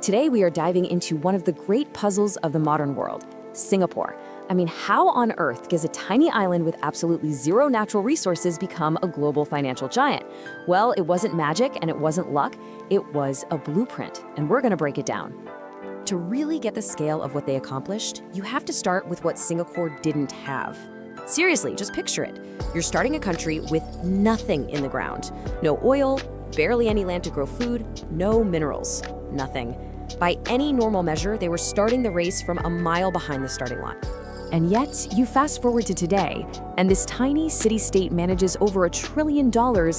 Today, we are diving into one of the great puzzles of the modern world, Singapore. I mean, how on earth does a tiny island with absolutely zero natural resources become a global financial giant? Well, it wasn't magic and it wasn't luck, it was a blueprint, and we're gonna break it down. To really get the scale of what they accomplished, you have to start with what Singapore didn't have. Seriously, just picture it. You're starting a country with nothing in the ground. No oil, barely any land to grow food, no minerals, nothing. By any normal measure, they were starting the race from a mile behind the starting line. And yet, you fast forward to today, and this tiny city-state manages over $1 trillion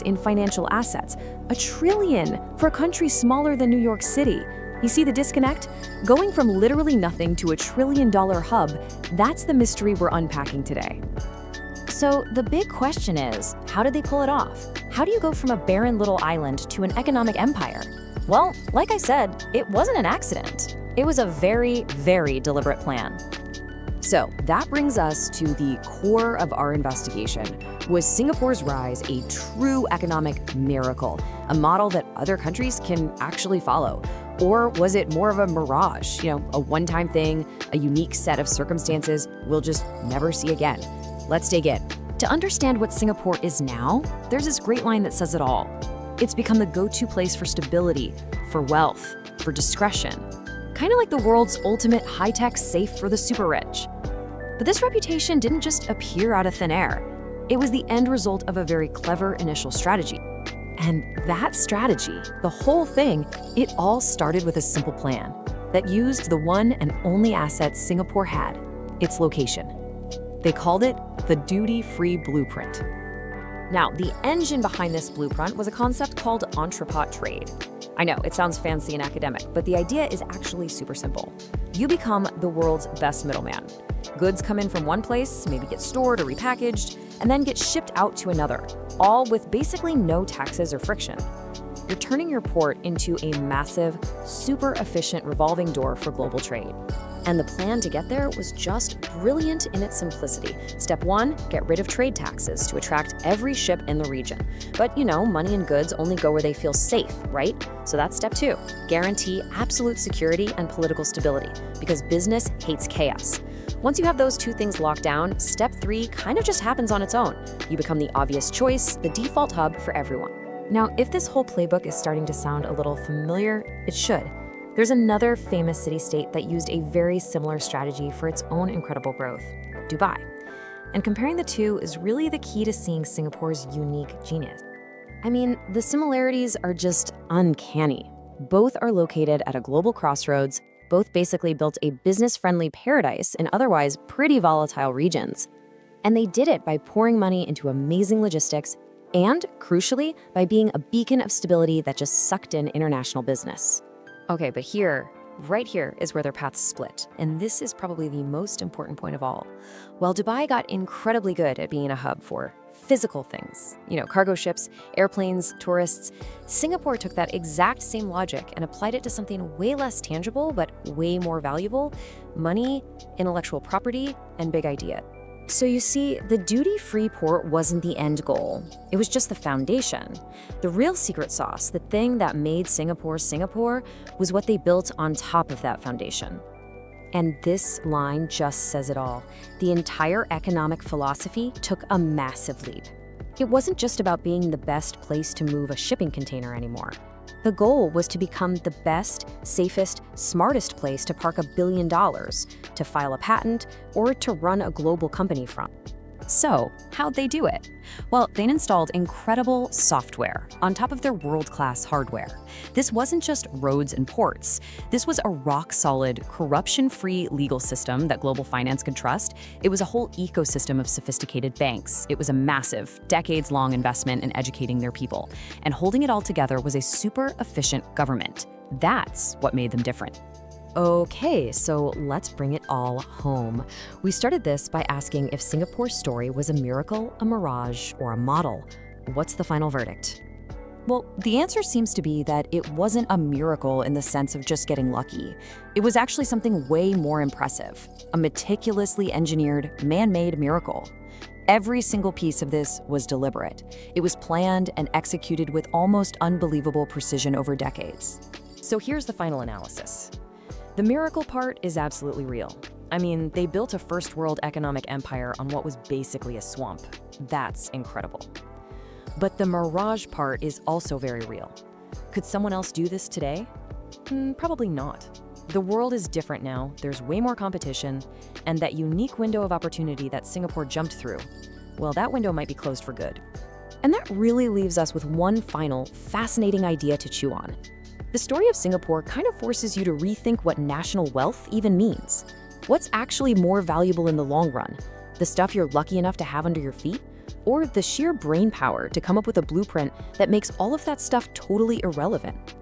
in financial assets. $1 trillion for a country smaller than New York City. You see the disconnect? Going from literally nothing to $1 trillion hub, that's the mystery we're unpacking today. So the big question is, how did they pull it off? How do you go from a barren little island to an economic empire? Well, like I said, it wasn't an accident. It was a very, very deliberate plan. So that brings us to the core of our investigation. Was Singapore's rise a true economic miracle, a model that other countries can actually follow? Or was it more of a mirage, a one-time thing, a unique set of circumstances we'll just never see again? Let's dig in. To understand what Singapore is now, there's this great line that says it all. It's become the go-to place for stability, for wealth, for discretion. Kind of like the world's ultimate high-tech safe for the super rich. But this reputation didn't just appear out of thin air. It was the end result of a very clever initial strategy. And that strategy, the whole thing, it all started with a simple plan that used the one and only asset Singapore had, its location. They called it the duty-free blueprint. Now, the engine behind this blueprint was a concept called entrepot trade. I know, it sounds fancy and academic, but the idea is actually super simple. You become the world's best middleman. Goods come in from one place, maybe get stored or repackaged, and then get shipped out to another, all with basically no taxes or friction. You're turning your port into a massive, super efficient revolving door for global trade. And the plan to get there was just brilliant in its simplicity. Step 1, get rid of trade taxes to attract every ship in the region. But money and goods only go where they feel safe, right? So that's step 2, guarantee absolute security and political stability, because business hates chaos. Once you have those two things locked down, step 3 kind of just happens on its own. You become the obvious choice, the default hub for everyone. Now, if this whole playbook is starting to sound a little familiar, it should. There's another famous city-state that used a very similar strategy for its own incredible growth, Dubai. And comparing the two is really the key to seeing Singapore's unique genius. I mean, the similarities are just uncanny. Both are located at a global crossroads, both basically built a business-friendly paradise in otherwise pretty volatile regions. And they did it by pouring money into amazing logistics and, crucially, by being a beacon of stability that just sucked in international business. Okay, but right here is where their paths split, and this is probably the most important point of all. While Dubai got incredibly good at being a hub for physical things, cargo ships, airplanes, tourists, Singapore took that exact same logic and applied it to something way less tangible but way more valuable: money, intellectual property, and big ideas. So you see, the duty-free port wasn't the end goal. It was just the foundation. The real secret sauce, the thing that made Singapore Singapore, was what they built on top of that foundation. And this line just says it all. The entire economic philosophy took a massive leap. It wasn't just about being the best place to move a shipping container anymore. The goal was to become the best, safest, smartest place to park $1 billion, to file a patent, or to run a global company from. So, how'd they do it? Well, they installed incredible software on top of their world-class hardware. This wasn't just roads and ports. This was a rock-solid, corruption-free legal system that global finance could trust. It was a whole ecosystem of sophisticated banks. It was a massive, decades-long investment in educating their people. And holding it all together was a super efficient government. That's what made them different. Okay, so let's bring it all home. We started this by asking if Singapore's story was a miracle, a mirage, or a model. What's the final verdict? Well, the answer seems to be that it wasn't a miracle in the sense of just getting lucky. It was actually something way more impressive, a meticulously engineered, man-made miracle. Every single piece of this was deliberate. It was planned and executed with almost unbelievable precision over decades. So here's the final analysis. The miracle part is absolutely real. I mean, they built a first-world economic empire on what was basically a swamp. That's incredible. But the mirage part is also very real. Could someone else do this today? Probably not. The world is different now, there's way more competition, and that unique window of opportunity that Singapore jumped through, well, that window might be closed for good. And that really leaves us with one final, fascinating idea to chew on. The story of Singapore kind of forces you to rethink what national wealth even means. What's actually more valuable in the long run? The stuff you're lucky enough to have under your feet? Or the sheer brain power to come up with a blueprint that makes all of that stuff totally irrelevant?